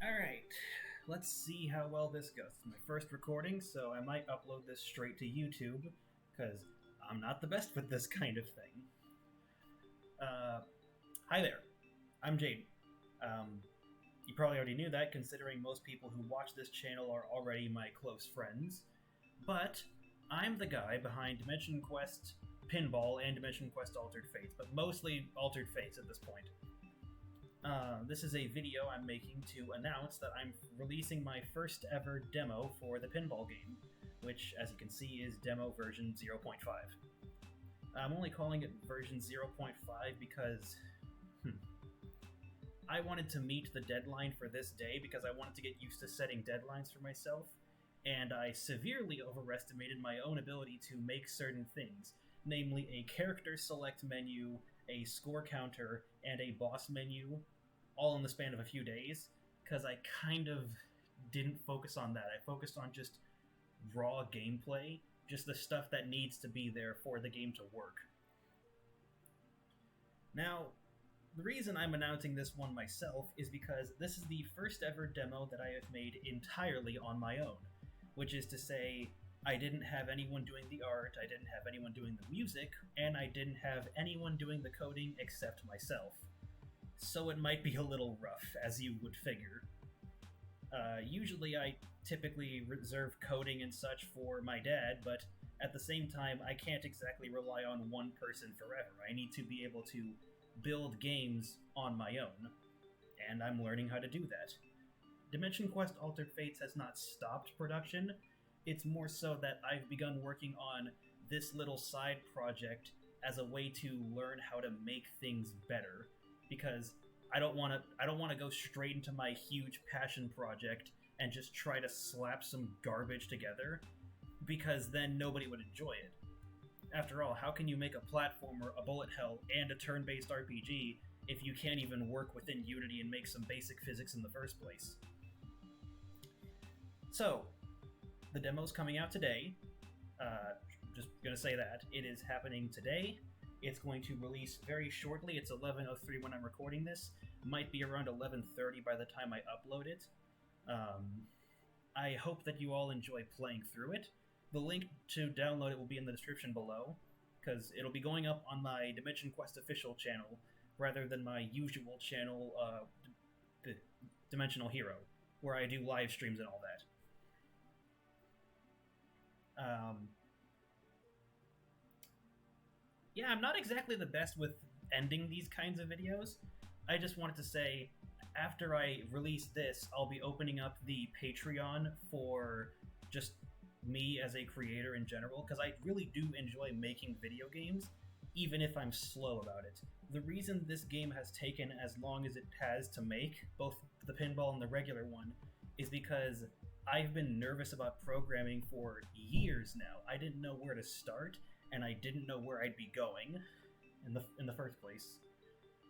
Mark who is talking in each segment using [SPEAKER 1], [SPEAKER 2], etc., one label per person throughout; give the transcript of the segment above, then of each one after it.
[SPEAKER 1] Alright, let's see how well this goes. It's my first recording, so I might upload this straight to YouTube, because I'm not the best with this kind of thing. Uh, Hi there, I'm Jaden. Um, you probably already knew that, considering most people who watch this channel are already my close friends. But I'm the guy behind Dimension Quest Pinball and Dimension Quest Altered Fates, but mostly Altered Fates at this point. This is a video I'm making to announce that I'm releasing my first ever demo for the pinball game, which, as you can see, is demo version 0.5. I'm only calling it version 0.5 because I wanted to meet the deadline for this day because I wanted to get used to setting deadlines for myself, and I severely overestimated my own ability to make certain things, namely a character select menu, a score counter, and a boss menu, all in the span of a few days, because I kind of didn't focus on that. I focused on just raw gameplay, just the stuff that needs to be there for the game to work. Now, the reason I'm announcing this one myself is because this is the first ever demo that I have made entirely on my own, which is to say, I didn't have anyone doing the art, I didn't have anyone doing the music, and I didn't have anyone doing the coding except myself. So it might be a little rough, as you would figure. Usually I typically reserve coding and such for my dad, but at the same time, I can't exactly rely on one person forever. I need to be able to build games on my own, and I'm learning how to do that. Dimension Quest Altered Fates has not stopped production, it's more so that I've begun working on this little side project as a way to learn how to make things better, because I don't want to go straight into my huge passion project and just try to slap some garbage together, because then nobody would enjoy it. After all, how can you make a platformer, a bullet hell, and a turn-based RPG if you can't even work within Unity and make some basic physics in the first place? So, the demo's coming out today. Just gonna say that. It is happening today. It's going to release very shortly. It's 11:03 when I'm recording this. Might be around 11:30 by the time I upload it. I hope that you all enjoy playing through it. The link to download it will be in the description below, because it'll be going up on my Dimension Quest official channel rather than my usual channel, the Dimensional Hero, where I do live streams and all that. Yeah, I'm not exactly the best with ending these kinds of videos. I just wanted to say, after I release this, I'll be opening up the Patreon for just me as a creator in general, because I really do enjoy making video games, even if I'm slow about it. The reason this game has taken as long as it has to make, both the pinball and the regular one, is because I've been nervous about programming for years now. I didn't know where to start, and I didn't know where I'd be going in the first place.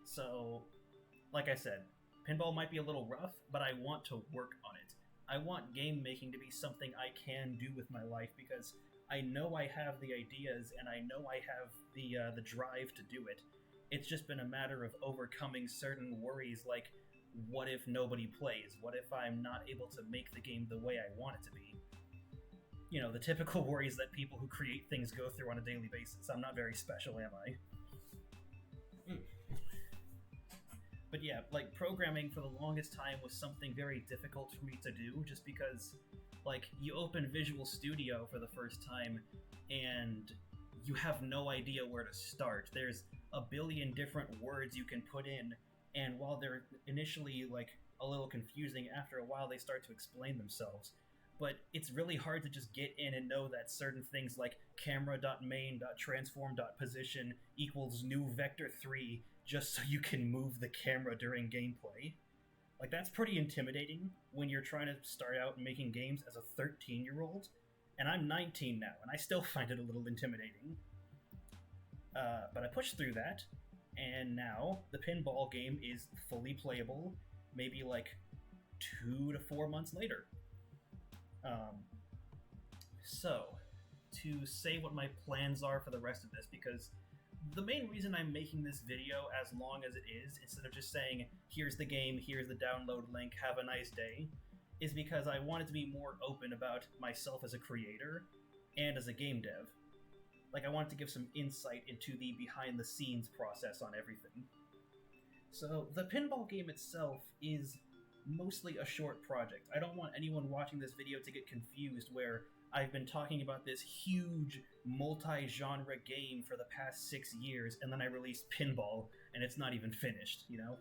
[SPEAKER 1] So, like I said, pinball might be a little rough, but I want to work on it. I want game making to be something I can do with my life, because I know I have the ideas and I know I have the drive to do it. It's just been a matter of overcoming certain worries, like what if nobody plays? What if I'm not able to make the game the way I want it to be? You know, the typical worries that people who create things go through on a daily basis. I'm not very special, am I? But yeah, like, programming for the longest time was something very difficult for me to do, just because, like, you open Visual Studio for the first time, and you have no idea where to start. There's a billion different words you can put in, and while they're initially, like, a little confusing, after a while they start to explain themselves. But it's really hard to just get in and know that certain things like camera.main.transform.position equals new vector 3 just so you can move the camera during gameplay. Like, that's pretty intimidating when you're trying to start out making games as a 13-year-old, and I'm 19 now, and I still find it a little intimidating. But I pushed through that, and now the pinball game is fully playable, maybe like 2 to 4 months later. So, to say what my plans are for the rest of this, because the main reason I'm making this video as long as it is, instead of just saying, here's the game, here's the download link, have a nice day, is because I wanted to be more open about myself as a creator and as a game dev. Like, I wanted to give some insight into the behind-the-scenes process on everything. So, the pinball game itself is mostly a short project. I don't want anyone watching this video to get confused where I've been talking about this huge, multi-genre game for the past 6 years, and then I released Pinball, and it's not even finished, you know?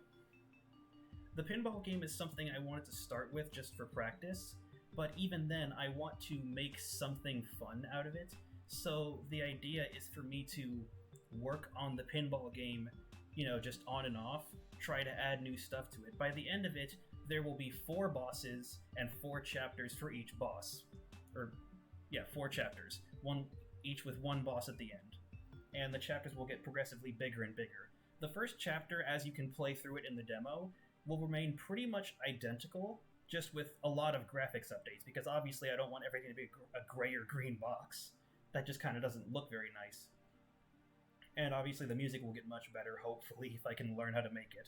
[SPEAKER 1] The pinball game is something I wanted to start with just for practice, but even then, I want to make something fun out of it, so the idea is for me to work on the pinball game, you know, just on and off, try to add new stuff to it. By the end of it, there will be 4 bosses and 4 chapters for each boss. Or, yeah, 4 chapters, each with 1 boss at the end. And the chapters will get progressively bigger and bigger. The first chapter, as you can play through it in the demo, will remain pretty much identical, just with a lot of graphics updates, because obviously I don't want everything to be a gray or green box. That just kind of doesn't look very nice. And obviously the music will get much better, hopefully, if I can learn how to make it.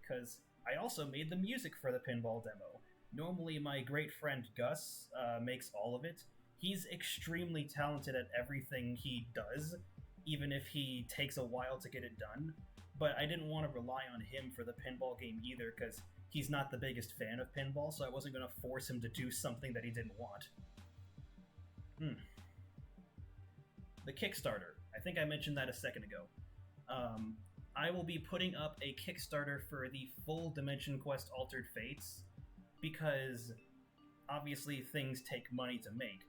[SPEAKER 1] Because I also made the music for the pinball demo. Normally my great friend Gus makes all of it. He's extremely talented at everything he does, even if he takes a while to get it done. But I didn't want to rely on him for the pinball game either, because he's not the biggest fan of pinball, so I wasn't going to force him to do something that he didn't want. The Kickstarter. I think I mentioned that a second ago. I will be putting up a Kickstarter for the full Dimension Quest Altered Fates, because obviously things take money to make.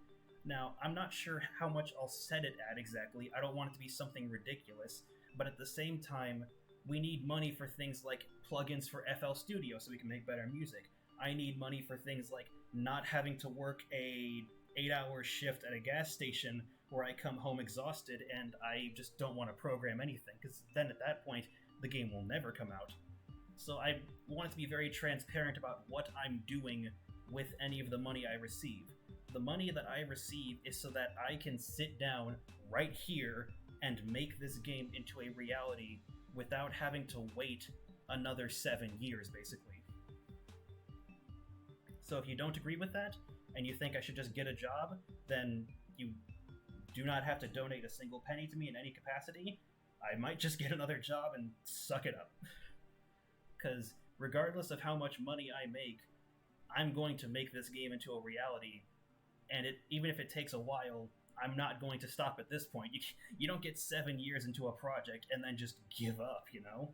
[SPEAKER 1] Now, I'm not sure how much I'll set it at exactly. I don't want it to be something ridiculous, but at the same time, we need money for things like plugins for FL Studio so we can make better music. I need money for things like not having to work a 8-hour shift at a gas station where I come home exhausted and I just don't want to program anything, because then at that point, the game will never come out. So I want to be very transparent about what I'm doing with any of the money I receive. The money that I receive is so that I can sit down right here and make this game into a reality without having to wait another 7 years, basically. So if you don't agree with that, and you think I should just get a job, then you do not have to donate a single penny to me in any capacity. I might just get another job and suck it up. Because regardless of how much money I make, I'm going to make this game into a reality, and even if it takes a while, I'm not going to stop at this point. You don't get 7 years into a project and then just give up, you know?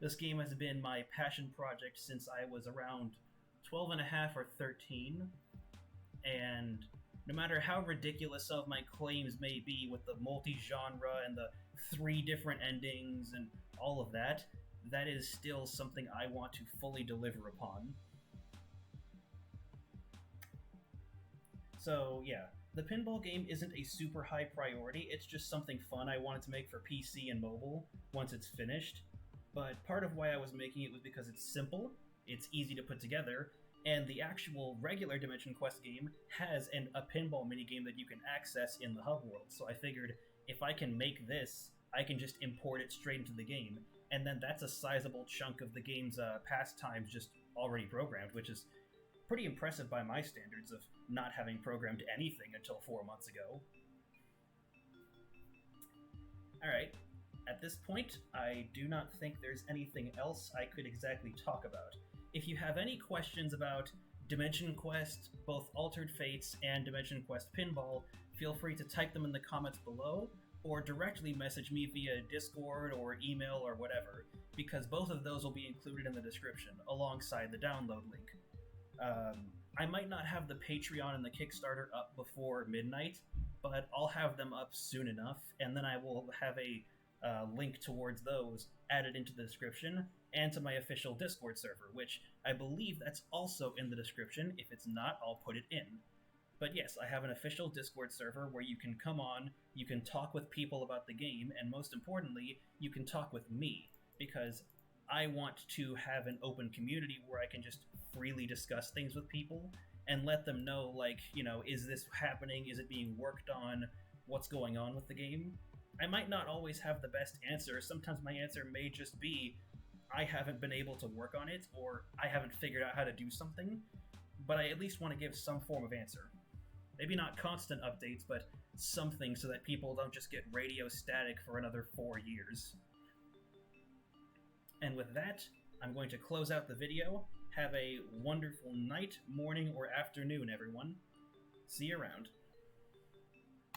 [SPEAKER 1] This game has been my passion project since I was around 12 and a half or 13, and no matter how ridiculous some of my claims may be with the multi-genre and the 3 different endings and all of that, that is still something I want to fully deliver upon. So yeah, the pinball game isn't a super high priority, it's just something fun I wanted to make for PC and mobile once it's finished. But part of why I was making it was because it's simple, it's easy to put together, and the actual regular Dimension Quest game has a pinball minigame that you can access in the hub world. So I figured, if I can make this, I can just import it straight into the game, and then that's a sizable chunk of the game's pastimes just already programmed, which is pretty impressive by my standards of not having programmed anything until 4 months ago. Alright, at this point, I do not think there's anything else I could exactly talk about. If you have any questions about Dimension Quest, both Altered Fates and Dimension Quest Pinball, feel free to type them in the comments below, or directly message me via Discord or email or whatever, because both of those will be included in the description, alongside the download link. I might not have the Patreon and the Kickstarter up before midnight, but I'll have them up soon enough, and then I will have a link towards those added into the description, and to my official Discord server, which I believe that's also in the description. If it's not, I'll put it in. But yes, I have an official Discord server where you can come on, you can talk with people about the game, and most importantly, you can talk with me, because I want to have an open community where I can just freely discuss things with people and let them know, like, you know, is this happening? Is it being worked on? What's going on with the game? I might not always have the best answer. Sometimes my answer may just be, I haven't been able to work on it, or I haven't figured out how to do something, but I at least want to give some form of answer. Maybe not constant updates, but something so that people don't just get radio static for another 4 years. And with that, I'm going to close out the video. Have a wonderful night, morning, or afternoon, everyone. See you around.